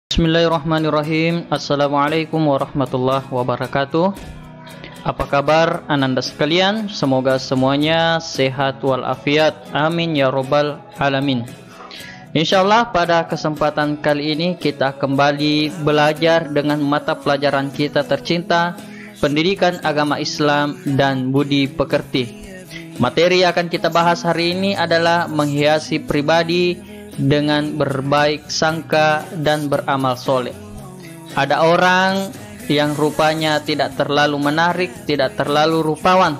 Bismillahirrahmanirrahim. Assalamualaikum warahmatullahi wabarakatuh. Apa kabar ananda sekalian? Semoga semuanya sehat walafiat. Amin ya robbal alamin. Insyaallah pada kesempatan kali ini kita kembali belajar dengan mata pelajaran kita tercinta, Pendidikan Agama Islam dan Budi Pekerti. Materi yang akan kita bahas hari ini adalah menghiasi pribadi dengan berbaik sangka dan beramal soleh. Ada orang yang rupanya tidak terlalu menarik, tidak terlalu rupawan,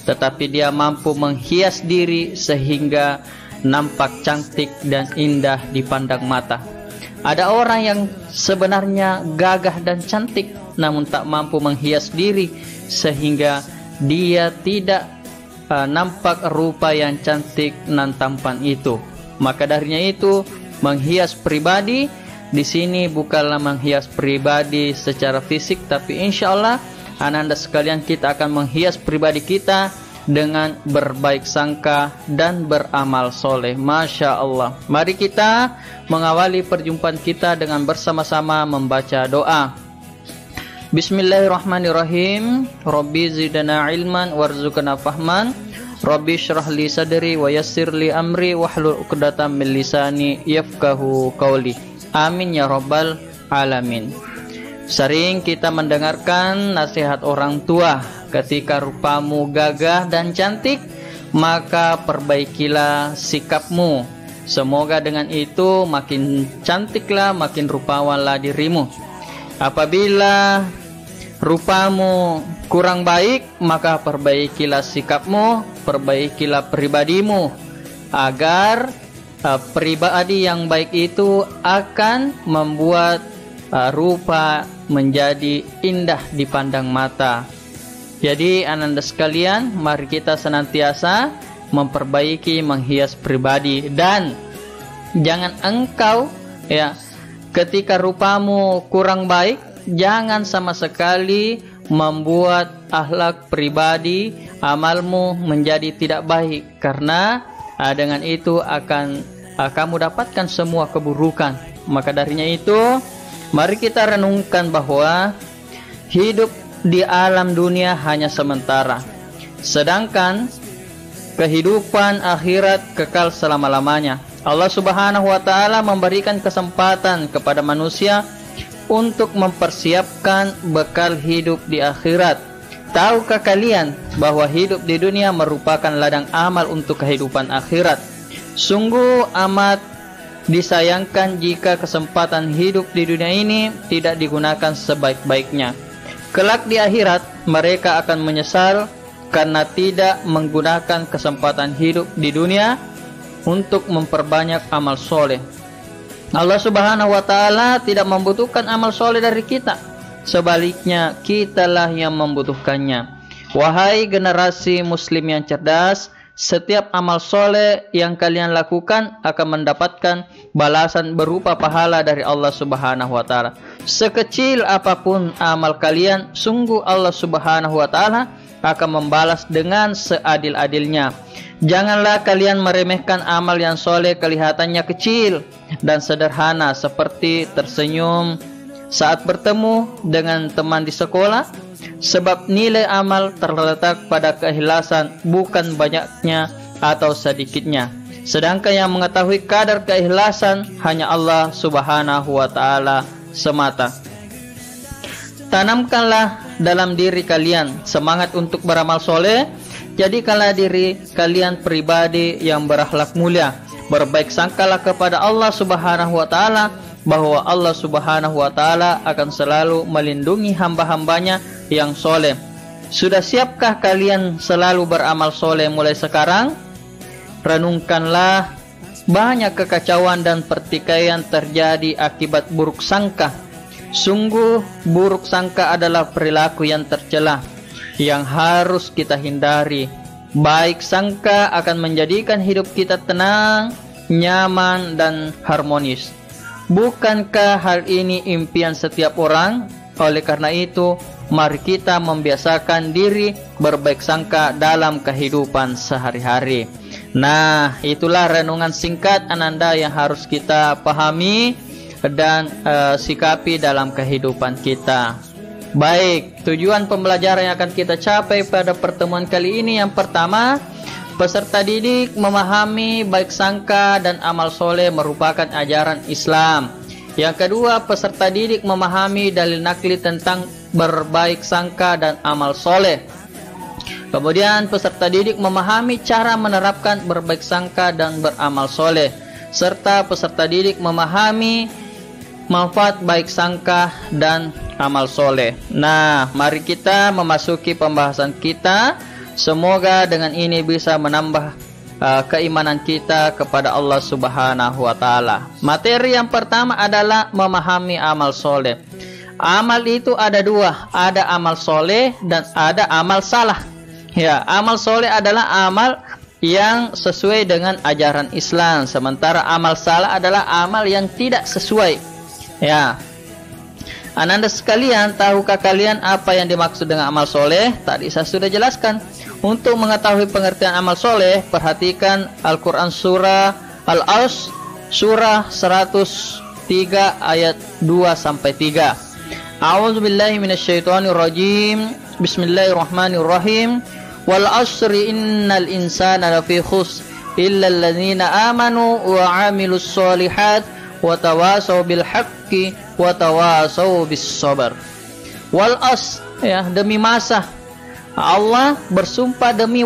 tetapi dia mampu menghias diri sehingga nampak cantik dan indah dipandang mata. Ada orang yang sebenarnya gagah dan cantik, namun tak mampu menghias diri sehingga dia tidak nampak rupa yang cantik dan tampan itu. Maka darinya itu, menghias pribadi di sini bukanlah menghias pribadi secara fisik, tapi insya Allah ananda sekalian kita akan menghias pribadi kita dengan berbaik sangka dan beramal soleh. Masya Allah. Mari kita mengawali perjumpaan kita dengan bersama-sama membaca doa. Bismillahirrahmanirrahim. Rabbi zidana ilman warzuqna fahman. Rabbi syrah li sadri wa yassir li amri wahlul 'uqdatam min lisani yafqahu qawli. Amin ya rabbal alamin. Sering kita mendengarkan nasihat orang tua, ketika rupamu gagah dan cantik, maka perbaikilah sikapmu. Semoga dengan itu makin cantiklah, makin rupawanlah dirimu. Apabila rupamu kurang baik, maka perbaikilah sikapmu, perbaikilah pribadimu, agar pribadi yang baik itu akan membuat rupa menjadi indah dipandang mata. Jadi ananda sekalian, mari kita senantiasa memperbaiki, menghias pribadi, dan jangan engkau ketika rupamu kurang baik, jangan sama sekali membuat akhlak pribadi, amalmu menjadi tidak baik, karena dengan itu akan kamu dapatkan semua keburukan. Maka darinya itu, mari kita renungkan bahwa hidup di alam dunia hanya sementara, sedangkan kehidupan akhirat kekal selama-lamanya. Allah Subhanahu wa Ta'ala memberikan kesempatan kepada manusia untuk mempersiapkan bekal hidup di akhirat. Tahukah kalian bahwa hidup di dunia merupakan ladang amal untuk kehidupan akhirat? Sungguh amat disayangkan jika kesempatan hidup di dunia ini tidak digunakan sebaik-baiknya. Kelak di akhirat mereka akan menyesal karena tidak menggunakan kesempatan hidup di dunia untuk memperbanyak amal soleh. Allah Subhanahu wa Ta'ala tidak membutuhkan amal soleh dari kita. Sebaliknya, kitalah yang membutuhkannya. Wahai generasi muslim yang cerdas, setiap amal soleh yang kalian lakukan akan mendapatkan balasan berupa pahala dari Allah Subhanahu wa Ta'ala. Sekecil apapun amal kalian, sungguh Allah Subhanahu wa Ta'ala akan membalas dengan seadil-adilnya. Janganlah kalian meremehkan amal yang soleh kelihatannya kecil dan sederhana, seperti tersenyum saat bertemu dengan teman di sekolah, sebab nilai amal terletak pada keikhlasan, bukan banyaknya atau sedikitnya. Sedangkan yang mengetahui kadar keikhlasan hanya Allah Subhanahu wa Ta'ala semata. Tanamkanlah dalam diri kalian semangat untuk beramal soleh. Jadikanlah diri kalian pribadi yang berakhlak mulia. Berbaik sangkalah kepada Allah Subhanahu wa Ta'ala bahwa Allah Subhanahu wa Ta'ala akan selalu melindungi hamba-hambanya yang soleh. Sudah siapkah kalian selalu beramal soleh mulai sekarang? Renungkanlah, banyak kekacauan dan pertikaian terjadi akibat buruk sangka. Sungguh buruk sangka adalah perilaku yang tercela yang harus kita hindari. Baik sangka akan menjadikan hidup kita tenang, nyaman, dan harmonis. Bukankah hal ini impian setiap orang? Oleh karena itu, mari kita membiasakan diri berbaik sangka dalam kehidupan sehari-hari. Nah, itulah renungan singkat ananda yang harus kita pahami dan sikapi dalam kehidupan kita. Baik, tujuan pembelajaran yang akan kita capai pada pertemuan kali ini, yang pertama, peserta didik memahami baik sangka dan amal soleh merupakan ajaran Islam. Yang kedua, peserta didik memahami dalil nakli tentang berbaik sangka dan amal soleh. Kemudian peserta didik memahami cara menerapkan berbaik sangka dan beramal soleh, serta peserta didik memahami manfaat baik sangka dan amal soleh. Nah, mari kita memasuki pembahasan kita. Semoga dengan ini bisa menambah keimanan kita kepada Allah Subhanahu wa Ta'ala. Materi yang pertama adalah memahami amal soleh. Amal itu ada dua, ada amal soleh dan ada amal salah. Ya, amal soleh adalah amal yang sesuai dengan ajaran Islam, sementara amal salah adalah amal yang tidak sesuai. Ya, ananda sekalian, tahukah kalian apa yang dimaksud dengan amal soleh? Tadi saya sudah jelaskan. Untuk mengetahui pengertian amal soleh, perhatikan Al-Quran surah Al-As, surah 103 ayat 2-3. A'udzubillahi minasyaitonirrajim. Bismillahirrahmanirrahim. Wal asri innal insana lafi khusr illa alladzina amanu wa 'amilus sholihat wa tawasaw bil haqqi wa tawasaw bis sabar. Wal as, ya, demi masa. Allah bersumpah demi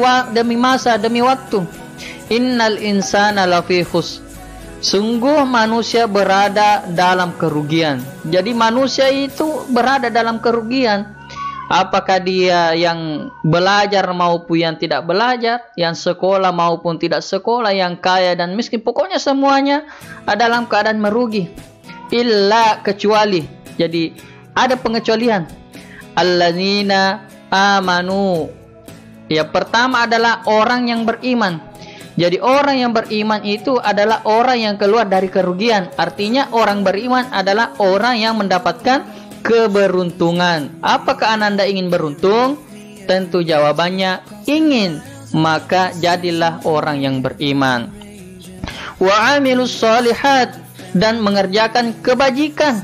masa, demi waktu. Innal insana lafi khusr. Sungguh manusia berada dalam kerugian. Jadi manusia itu berada dalam kerugian. Apakah dia yang belajar maupun yang tidak belajar, yang sekolah maupun tidak sekolah, yang kaya dan miskin, pokoknya semuanya dalam keadaan merugi. Illa, kecuali. Jadi ada pengecualian. Alladzina amanu. Yang pertama adalah orang yang beriman. Jadi orang yang beriman itu adalah orang yang keluar dari kerugian. Artinya orang beriman adalah orang yang mendapatkan keberuntungan. Apakah ananda ingin beruntung? Tentu jawabannya ingin. Maka jadilah orang yang beriman. Wa 'amilus sholihat, dan mengerjakan kebajikan.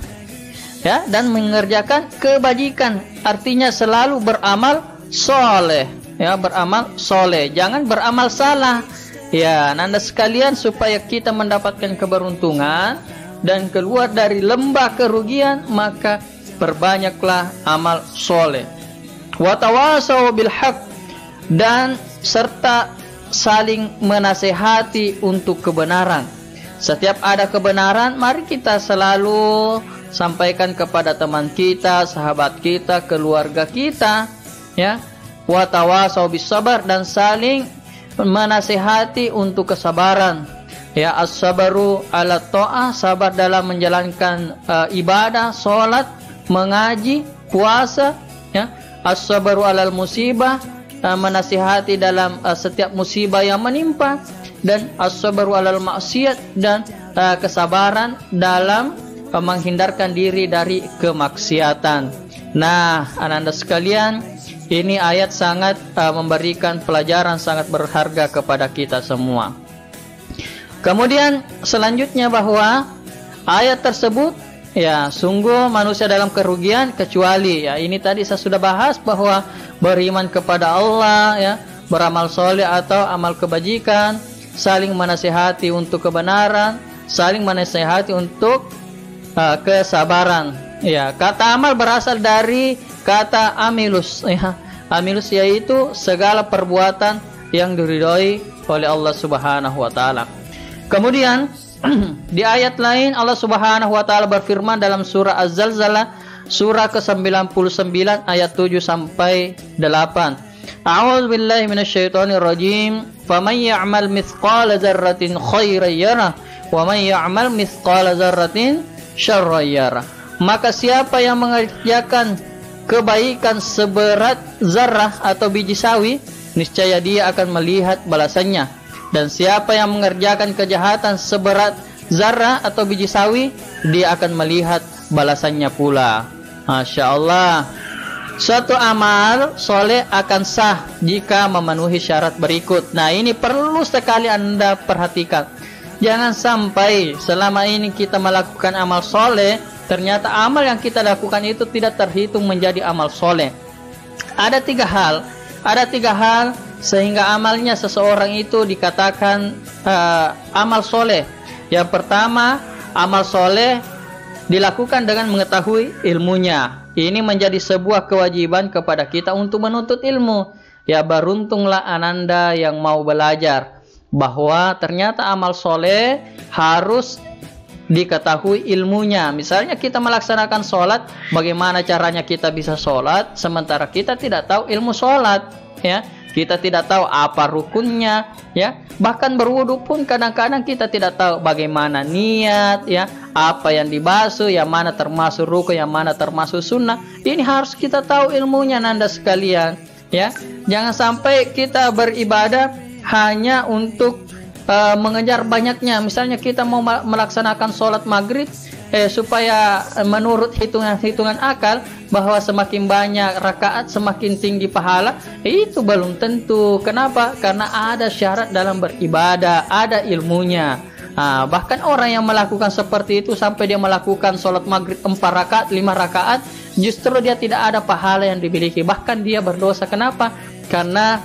Ya, dan mengerjakan kebajikan artinya selalu beramal soleh. Ya, beramal soleh. Jangan beramal salah. Ya, ananda sekalian, supaya kita mendapatkan keberuntungan dan keluar dari lembah kerugian, maka perbanyaklah amal soleh. Wa tawasaw bil haqq, dan serta saling menasehati untuk kebenaran. Setiap ada kebenaran, mari kita selalu sampaikan kepada teman kita, sahabat kita, keluarga kita, ya. Wa tawasaw bis sabar, dan saling menasehati untuk kesabaran. Ya, as-sabaru ala ta'ah, sabar dalam menjalankan ibadah, salat, mengaji, puasa, ya. As-sabaru alal musibah, menasihati dalam setiap musibah yang menimpa, dan as-sabaru alal maksiat, dan kesabaran dalam menghindarkan diri dari kemaksiatan. Nah, ananda sekalian, ini ayat sangat memberikan pelajaran sangat berharga kepada kita semua. Kemudian selanjutnya bahwa ayat tersebut, ya, sungguh manusia dalam kerugian kecuali, ya, ini tadi saya sudah bahas bahwa beriman kepada Allah, ya, beramal soleh atau amal kebajikan, saling menasihati untuk kebenaran, saling menasihati untuk kesabaran. Ya, kata amal berasal dari kata amilus, ya. Amilus yaitu segala perbuatan yang diridhoi oleh Allah Subhanahu wa Ta'ala. Kemudian di ayat lain Allah Subhanahu wa Ta'ala berfirman dalam surah Az-Zalzalah, surah ke-99 ayat 7-8. A'udzu billahi minasyaitonir rajim. Faman ya'mal mithqala dzarratin khairan yarah wa man ya'mal mithqala dzarratin syarran yarah. Maka siapa yang mengerjakan kebaikan seberat zarah atau biji sawi, niscaya dia akan melihat balasannya. Dan siapa yang mengerjakan kejahatan seberat zarah atau biji sawi, dia akan melihat balasannya pula. Masya Allah. Suatu amal soleh akan sah jika memenuhi syarat berikut. Nah, ini perlu sekali Anda perhatikan. Jangan sampai selama ini kita melakukan amal soleh, ternyata amal yang kita lakukan itu tidak terhitung menjadi amal soleh. Ada tiga hal sehingga amalnya seseorang itu dikatakan amal soleh. Yang pertama, amal soleh dilakukan dengan mengetahui ilmunya. Ini menjadi sebuah kewajiban kepada kita untuk menuntut ilmu. Ya, beruntunglah ananda yang mau belajar, bahwa ternyata amal soleh harus diketahui ilmunya. Misalnya kita melaksanakan sholat, bagaimana caranya kita bisa sholat sementara kita tidak tahu ilmu sholat, ya. Kita tidak tahu apa rukunnya, ya. Bahkan berwudu pun kadang-kadang kita tidak tahu bagaimana niat, ya. Apa yang dibasuh, yang mana termasuk rukun, yang mana termasuk sunnah. Ini harus kita tahu ilmunya, nanda sekalian, ya. Jangan sampai kita beribadah hanya untuk mengejar banyaknya. Misalnya kita mau melaksanakan sholat maghrib, supaya menurut hitungan akal bahwa semakin banyak rakaat semakin tinggi pahala, itu belum tentu. Kenapa? Karena ada syarat dalam beribadah, ada ilmunya. Bahkan orang yang melakukan seperti itu sampai dia melakukan sholat maghrib 4 rakaat, 5 rakaat, justru dia tidak ada pahala yang dimiliki, bahkan dia berdosa. Kenapa? Karena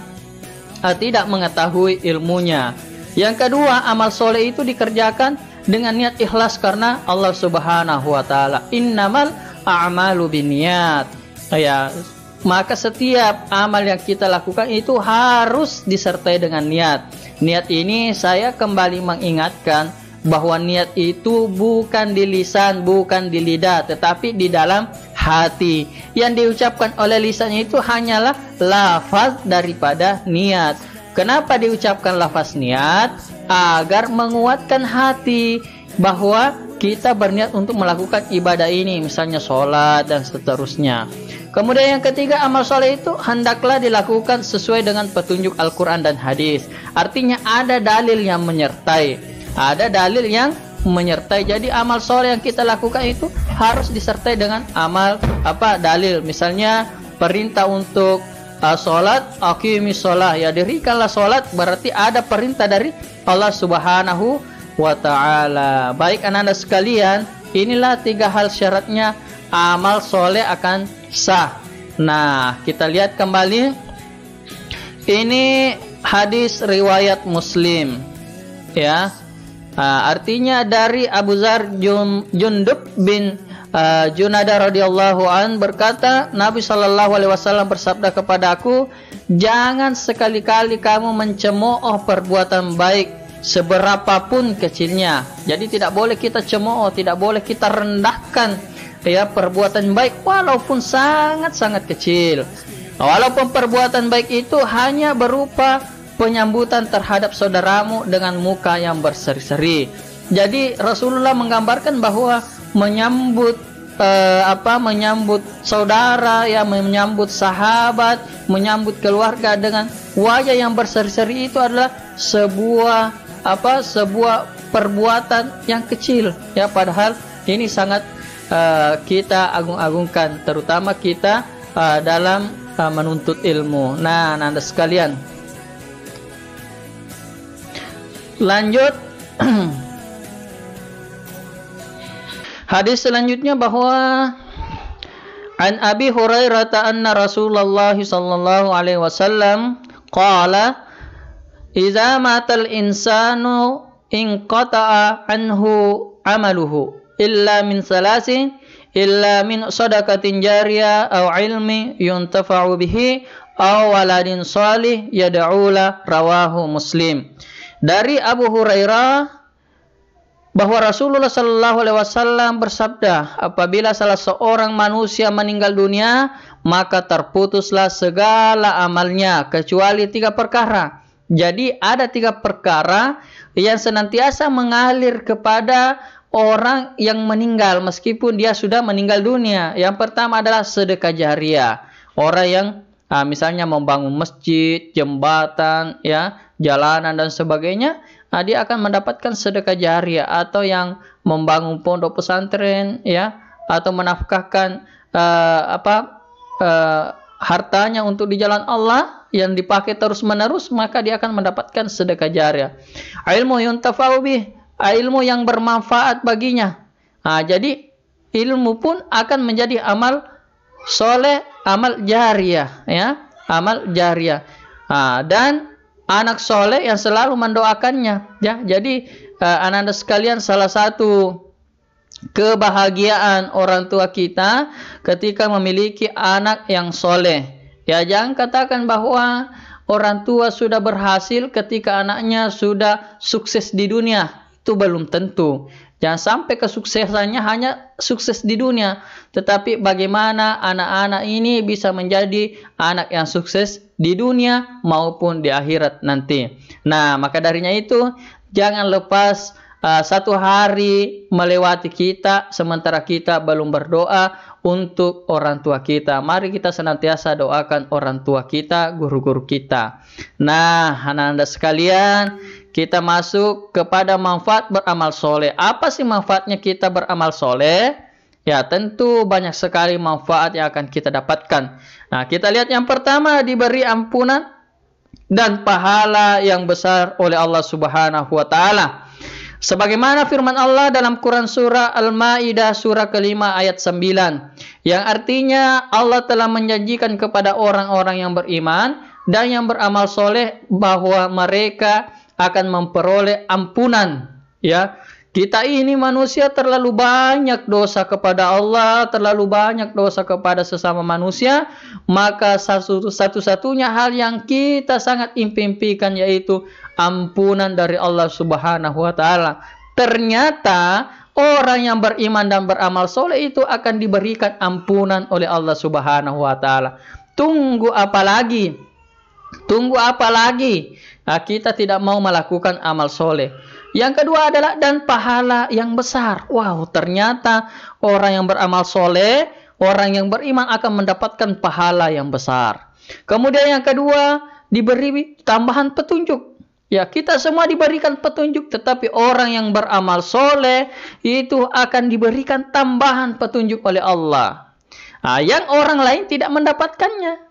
tidak mengetahui ilmunya. Yang kedua, amal soleh itu dikerjakan dengan niat ikhlas karena Allah Subhanahu wa taala. Innamal a'malu binniyat. Ya, maka setiap amal yang kita lakukan itu harus disertai dengan niat. Niat ini saya kembali mengingatkan bahwa niat itu bukan di lisan, bukan di lidah, tetapi di dalam hati. Yang diucapkan oleh lisannya itu hanyalah lafaz daripada niat. Kenapa diucapkan lafaz niat? Agar menguatkan hati bahwa kita berniat untuk melakukan ibadah ini, misalnya sholat dan seterusnya. Kemudian yang ketiga, amal soleh itu hendaklah dilakukan sesuai dengan petunjuk Al-Quran dan hadis. Artinya ada dalil yang menyertai. Jadi amal soleh yang kita lakukan itu harus disertai dengan amal dalil. Misalnya perintah untuk sholat, aqimis sholah, ya dirikanlah sholat, berarti ada perintah dari Allah Subhanahu wa ta'ala. Baik anak-anak sekalian, inilah 3 hal syaratnya amal soleh akan sah. Nah, kita lihat kembali, ini hadis riwayat Muslim, ya. Artinya dari Abu Dzar Jundub bin Junadah radhiyallahu an berkata, Nabi sallallahu alaihi wasallam bersabda kepadaku, jangan sekali-kali kamu mencemooh perbuatan baik seberapapun kecilnya. Jadi tidak boleh kita cemooh, tidak boleh kita rendahkan ya perbuatan baik walaupun sangat-sangat kecil. Walaupun perbuatan baik itu hanya berupa penyambutan terhadap saudaramu dengan muka yang berseri-seri. Jadi Rasulullah menggambarkan bahwa menyambut saudara, ya, menyambut sahabat, menyambut keluarga dengan wajah yang berseri-seri itu adalah sebuah perbuatan yang kecil, ya, padahal ini sangat kita agung-agungkan, terutama kita dalam menuntut ilmu. Nah, Anda sekalian, lanjut. Hadis selanjutnya bahwa an Abi Hurairah anna Rasulullah sallallahu alaihi wasallam qala idza matal insanu inqata'a anhu amaluhu illa min salasin illa min sadaqatin jariyah aw ilmi yuntafa'u bihi aw waladin salih yad'ula, rawahu Muslim. Dari Abu Hurairah bahwa Rasulullah Sallallahu Alaihi Wasallam bersabda, apabila salah seorang manusia meninggal dunia, maka terputuslah segala amalnya kecuali 3 perkara. Jadi ada 3 perkara yang senantiasa mengalir kepada orang yang meninggal meskipun dia sudah meninggal dunia. Yang pertama adalah sedekah jariyah. Orang yang misalnya membangun masjid, jembatan, ya, jalanan dan sebagainya, dia akan mendapatkan sedekah jariyah. Atau yang membangun pondok pesantren, ya, atau menafkahkan hartanya untuk di jalan Allah yang dipakai terus menerus, maka dia akan mendapatkan sedekah jariyah. Ilmu yuntafa'u bih, ilmu yang bermanfaat baginya. Jadi ilmu pun akan menjadi amal soleh, amal jariyah, ya, amal jariyah. Dan anak soleh yang selalu mendoakannya, ya. Jadi anak-anak sekalian, salah satu kebahagiaan orang tua kita ketika memiliki anak yang soleh. Ya, jangan katakan bahwa orang tua sudah berhasil ketika anaknya sudah sukses di dunia. Itu belum tentu. Jangan sampai kesuksesannya hanya sukses di dunia, tetapi bagaimana anak-anak ini bisa menjadi anak yang sukses di dunia maupun di akhirat nanti. Nah, maka darinya itu jangan lepas satu hari melewati kita sementara kita belum berdoa untuk orang tua kita. Mari kita senantiasa doakan orang tua kita, guru-guru kita. Nah, anak-anak sekalian, kita masuk kepada manfaat beramal soleh. Apa sih manfaatnya kita beramal soleh? Ya, tentu banyak sekali manfaat yang akan kita dapatkan. Nah, kita lihat yang pertama, diberi ampunan dan pahala yang besar oleh Allah Subhanahu wa Ta'ala. Sebagaimana firman Allah dalam Quran surah Al-Maidah surah kelima ayat 9, yang artinya Allah telah menjanjikan kepada orang-orang yang beriman dan yang beramal soleh bahwa mereka akan memperoleh ampunan. Ya, kita ini manusia terlalu banyak dosa kepada Allah, terlalu banyak dosa kepada sesama manusia, maka satu-satunya hal yang kita sangat impikan yaitu ampunan dari Allah Subhanahu wa Ta'ala. Ternyata orang yang beriman dan beramal soleh itu akan diberikan ampunan oleh Allah Subhanahu wa Ta'ala. Tunggu apa lagi? Tunggu apa lagi? Kita tidak mau melakukan amal soleh. Yang kedua adalah dan pahala yang besar. Wow, ternyata orang yang beramal soleh, orang yang beriman akan mendapatkan pahala yang besar. Kemudian yang kedua, diberi tambahan petunjuk. Ya, kita semua diberikan petunjuk, tetapi orang yang beramal soleh itu akan diberikan tambahan petunjuk oleh Allah. Yang orang lain tidak mendapatkannya.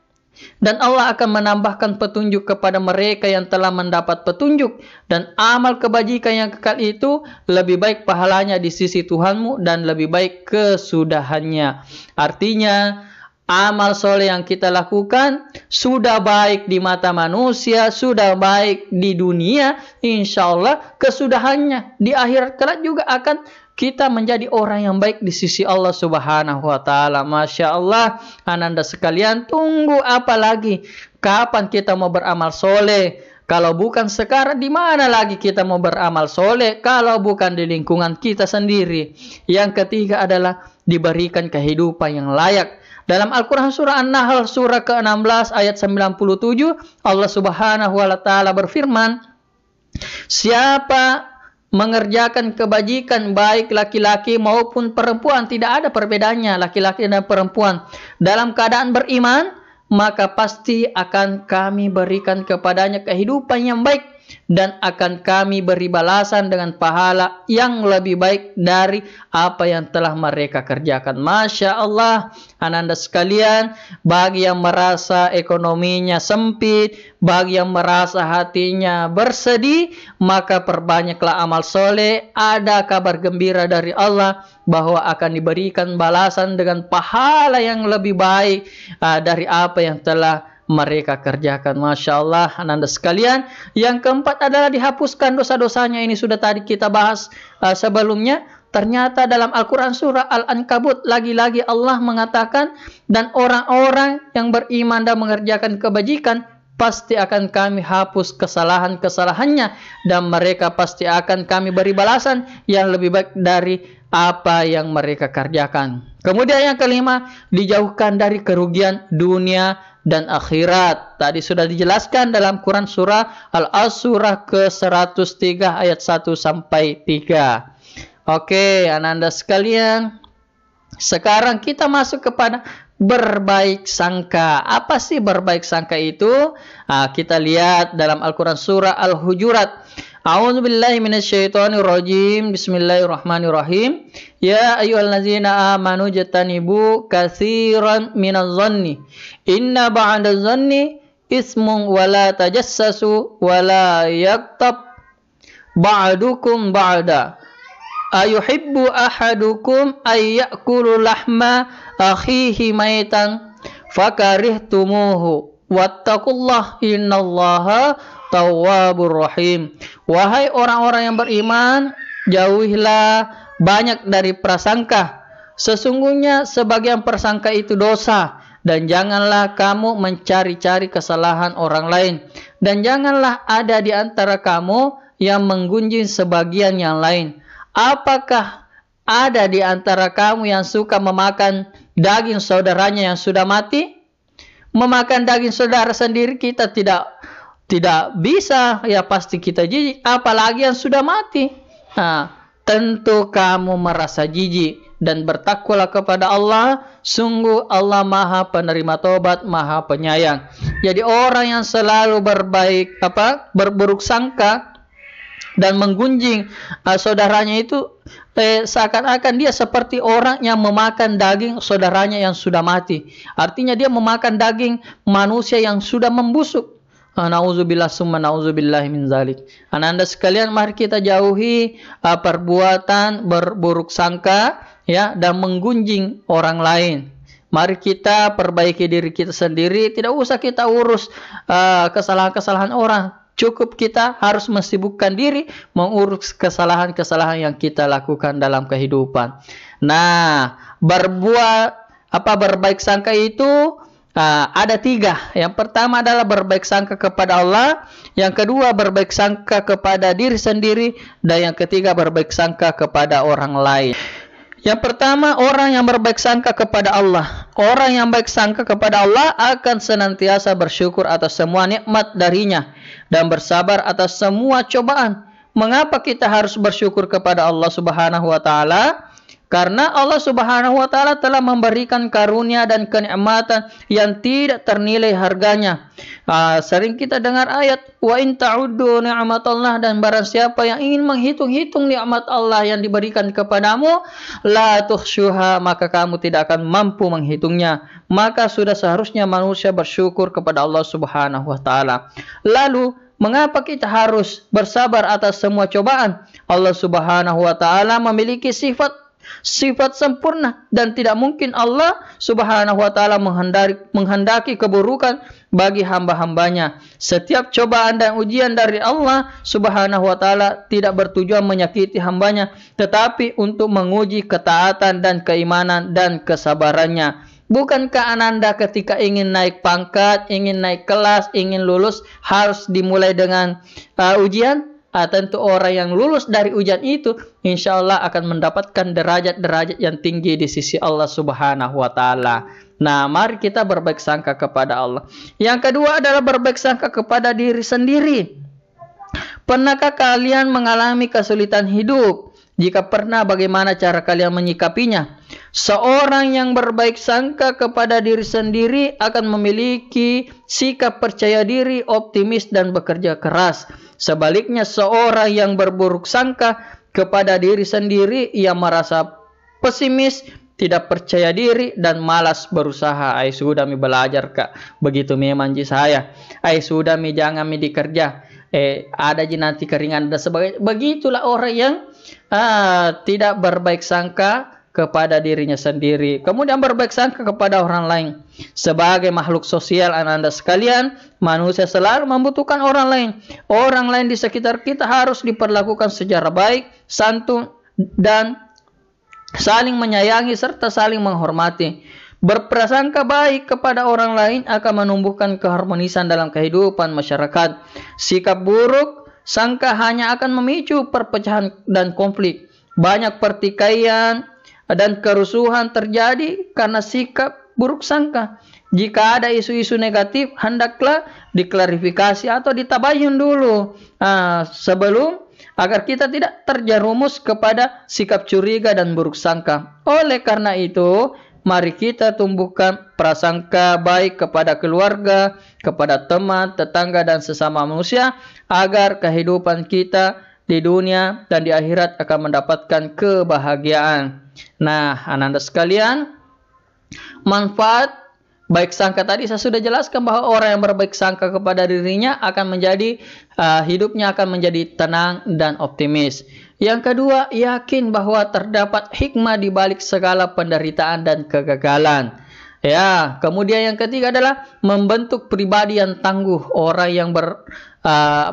Dan Allah akan menambahkan petunjuk kepada mereka yang telah mendapat petunjuk. Dan amal kebajikan yang kekal itu lebih baik pahalanya di sisi Tuhanmu dan lebih baik kesudahannya. Artinya, amal soleh yang kita lakukan sudah baik di mata manusia, sudah baik di dunia, insya Allah kesudahannya di akhirat kelak juga akan kita menjadi orang yang baik di sisi Allah Subhanahu wa Ta'ala. Masya Allah, ananda sekalian, tunggu apa lagi? Kapan kita mau beramal soleh? Kalau bukan sekarang, di mana lagi kita mau beramal soleh? Kalau bukan di lingkungan kita sendiri. Yang ketiga adalah diberikan kehidupan yang layak. Dalam Al-Quran surah An-Nahl surah ke-16 ayat 97, Allah Subhanahu wa Ta'ala berfirman, siapa mengerjakan kebajikan baik laki-laki maupun perempuan, tidak ada perbedaannya laki-laki dan perempuan, dalam keadaan beriman, maka pasti akan kami berikan kepadanya kehidupan yang baik dan akan kami beri balasan dengan pahala yang lebih baik dari apa yang telah mereka kerjakan. Masya Allah, ananda sekalian, bagi yang merasa ekonominya sempit, bagi yang merasa hatinya bersedih, maka perbanyaklah amal soleh. Ada kabar gembira dari Allah bahwa akan diberikan balasan dengan pahala yang lebih baik dari apa yang telah mereka kerjakan. Masya Allah, ananda sekalian. Yang keempat adalah dihapuskan dosa-dosanya. Ini sudah tadi kita bahas sebelumnya. Ternyata dalam Al-Quran surah Al-Ankabut lagi-lagi Allah mengatakan, dan orang-orang yang beriman dan mengerjakan kebajikan pasti akan kami hapus kesalahan-kesalahannya dan mereka pasti akan kami beri balasan yang lebih baik dari apa yang mereka kerjakan. Kemudian yang kelima, dijauhkan dari kerugian dunia dan akhirat. Tadi sudah dijelaskan dalam Quran surah Al-As surah ke-103 ayat 1 sampai 3. Oke, ananda sekalian, sekarang kita masuk kepada berbaik sangka. Apa sih berbaik sangka itu? Kita lihat dalam Al-Quran surah Al-Hujurat. A'udzubillahi minasyaitonirrajim. Bismillahirrahmanirrahim. Ya ayyuhallazina amanu jatanibu katsiran minadh-dhanni inna ba'dadh-dhanni ismun wa la tajassasu wa la yaktab ba'dukum ba'da. Ayuhibbu ahadukum ay ya'kulu lahma akhihi maitan fakarihtumuhu wattaqullah innallaha tawwabur rahim. Wahai orang-orang yang beriman, jauhilah banyak dari prasangka. Sesungguhnya sebagian prasangka itu dosa. Dan janganlah kamu mencari-cari kesalahan orang lain. Dan janganlah ada di antara kamu yang menggunjing sebagian yang lain. Apakah ada di antara kamu yang suka memakan daging saudaranya yang sudah mati? Memakan daging saudara sendiri kita tidak bisa, ya pasti kita jijik, apalagi yang sudah mati. Nah, tentu kamu merasa jijik dan bertakwalah kepada Allah. Sungguh Allah Maha penerima tobat, Maha penyayang. Jadi orang yang selalu berburuk sangka dan menggunjing saudaranya itu seakan-akan dia seperti orang yang memakan daging saudaranya yang sudah mati. Artinya dia memakan daging manusia yang sudah membusuk. Nauzubillah summa nauzubillah min zalik. Ananda sekalian, mari kita jauhi perbuatan berburuk sangka, ya, dan menggunjing orang lain. Mari kita perbaiki diri kita sendiri, tidak usah kita urus kesalahan-kesalahan orang. Cukup kita harus mensibukkan diri mengurus kesalahan-kesalahan yang kita lakukan dalam kehidupan. Nah, berbaik sangka itu ada 3. Yang pertama adalah berbaik sangka kepada Allah, yang kedua berbaik sangka kepada diri sendiri, dan yang ketiga berbaik sangka kepada orang lain. Yang pertama, orang yang berbaik sangka kepada Allah. Orang yang baik sangka kepada Allah akan senantiasa bersyukur atas semua nikmat darinya dan bersabar atas semua cobaan. Mengapa kita harus bersyukur kepada Allah Subhanahu wa taala? Karena Allah Subhanahu wa taala telah memberikan karunia dan kenikmatan yang tidak ternilai harganya. Sering kita dengar ayat wa in ta'uddu ni'matallah, dan barang siapa yang ingin menghitung-hitung nikmat Allah yang diberikan kepadamu, la tuhsyuha, maka kamu tidak akan mampu menghitungnya. Maka sudah seharusnya manusia bersyukur kepada Allah Subhanahu wa taala. Lalu mengapa kita harus bersabar atas semua cobaan? Allah Subhanahu wa taala memiliki sifat sempurna dan tidak mungkin Allah Subhanahu wa taala menghendaki keburukan bagi hamba-hambanya. Setiap cobaan dan ujian dari Allah Subhanahu wa taala tidak bertujuan menyakiti hambanya, tetapi untuk menguji ketaatan dan keimanan dan kesabarannya. Bukankah Ananda ketika ingin naik pangkat, ingin naik kelas, ingin lulus, harus dimulai dengan ujian? Tentu orang yang lulus dari ujian itu insya Allah akan mendapatkan derajat-derajat yang tinggi di sisi Allah Subhanahu wa taala. Nah, mari kita berbaik sangka kepada Allah. Yang kedua adalah berbaik sangka kepada diri sendiri. Pernahkah kalian mengalami kesulitan hidup? Jika pernah, bagaimana cara kalian menyikapinya? Seorang yang berbaik sangka kepada diri sendiri akan memiliki sikap percaya diri, optimis, dan bekerja keras. Sebaliknya, seorang yang berburuk sangka kepada diri sendiri, ia merasa pesimis, tidak percaya diri, dan malas berusaha. Ai sudah mi belajar kak, begitu memang saya. Ai sudah mi jangan mi dikerja. Ada ji nanti keringan dan sebagainya. Begitulah orang yang tidak berbaik sangka kepada dirinya sendiri. Kemudian berbaik sangka kepada orang lain. Sebagai makhluk sosial Anda sekalian, manusia selalu membutuhkan orang lain. Orang lain di sekitar kita harus diperlakukan secara baik, santun, dan saling menyayangi serta saling menghormati. Berprasangka baik kepada orang lain akan menumbuhkan keharmonisan dalam kehidupan masyarakat. Sikap buruk sangka hanya akan memicu perpecahan dan konflik. Banyak pertikaian dan kerusuhan terjadi karena sikap buruk sangka. Jika ada isu-isu negatif, hendaklah diklarifikasi atau ditabayun dulu sebelum, agar kita tidak terjerumus kepada sikap curiga dan buruk sangka. Oleh karena itu, mari kita tumbuhkan prasangka baik kepada keluarga, kepada teman, tetangga, dan sesama manusia, agar kehidupan kita di dunia dan di akhirat akan mendapatkan kebahagiaan. Nah, Ananda sekalian, manfaat baik sangka tadi saya sudah jelaskan bahwa orang yang berbaik sangka kepada dirinya akan menjadi hidupnya akan menjadi tenang dan optimis. Yang kedua, yakin bahwa terdapat hikmah di balik segala penderitaan dan kegagalan. Ya, kemudian yang ketiga adalah membentuk pribadi yang tangguh. Orang yang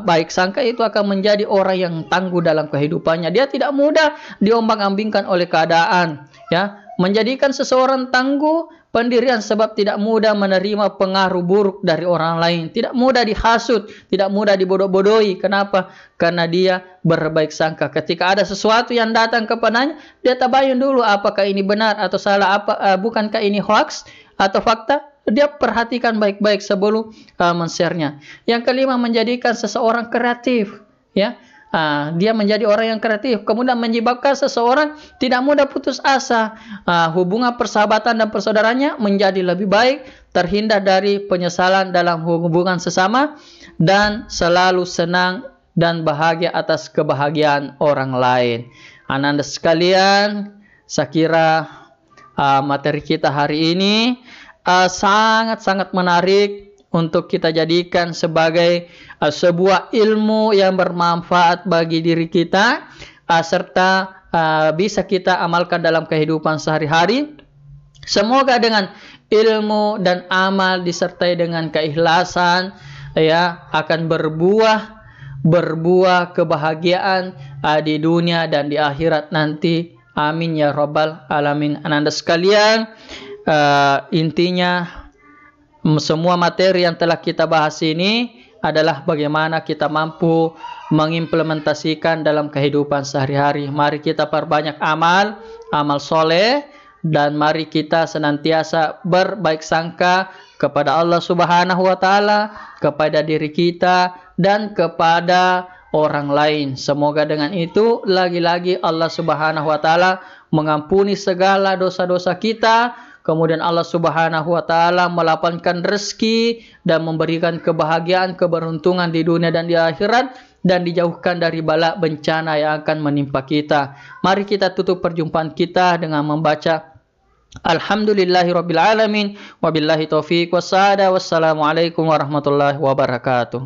baik sangka itu akan menjadi orang yang tangguh dalam kehidupannya. Dia tidak mudah diombang-ambingkan oleh keadaan. Ya, menjadikan seseorang tangguh pendirian sebab tidak mudah menerima pengaruh buruk dari orang lain, tidak mudah dihasut, tidak mudah dibodoh-bodohi. Kenapa? Karena dia berbaik sangka. Ketika ada sesuatu yang datang kepadanya, dia tabayun dulu apakah ini benar atau salah, bukankah ini hoax atau fakta. Dia perhatikan baik-baik sebelum men-share-nya. Yang kelima, menjadikan seseorang kreatif, ya. Dia menjadi orang yang kreatif, kemudian menyebabkan seseorang tidak mudah putus asa. Hubungan persahabatan dan persaudaranya menjadi lebih baik, terhindar dari penyesalan dalam hubungan sesama, dan selalu senang dan bahagia atas kebahagiaan orang lain. Ananda sekalian, saya kira materi kita hari ini sangat-sangat menarik untuk kita jadikan sebagai sebuah ilmu yang bermanfaat bagi diri kita, serta bisa kita amalkan dalam kehidupan sehari-hari. Semoga dengan ilmu dan amal disertai dengan keikhlasan, ya, akan berbuah kebahagiaan di dunia dan di akhirat nanti. Amin ya rabbal alamin. Ananda sekalian, intinya semua materi yang telah kita bahas ini adalah bagaimana kita mampu mengimplementasikan dalam kehidupan sehari-hari. Mari kita perbanyak amal soleh, dan mari kita senantiasa berbaik sangka kepada Allah Subhanahu wa Ta'ala, kepada diri kita, dan kepada orang lain. Semoga dengan itu lagi-lagi Allah Subhanahu wa Ta'ala mengampuni segala dosa-dosa kita. Kemudian Allah Subhanahu wa Ta'ala melapangkan rezeki dan memberikan kebahagiaan, keberuntungan di dunia dan di akhirat, dan dijauhkan dari bala bencana yang akan menimpa kita. Mari kita tutup perjumpaan kita dengan membaca Alhamdulillahirabbil alamin, wabillahi taufiq wassalam. Wassalamualaikum warahmatullahi wabarakatuh.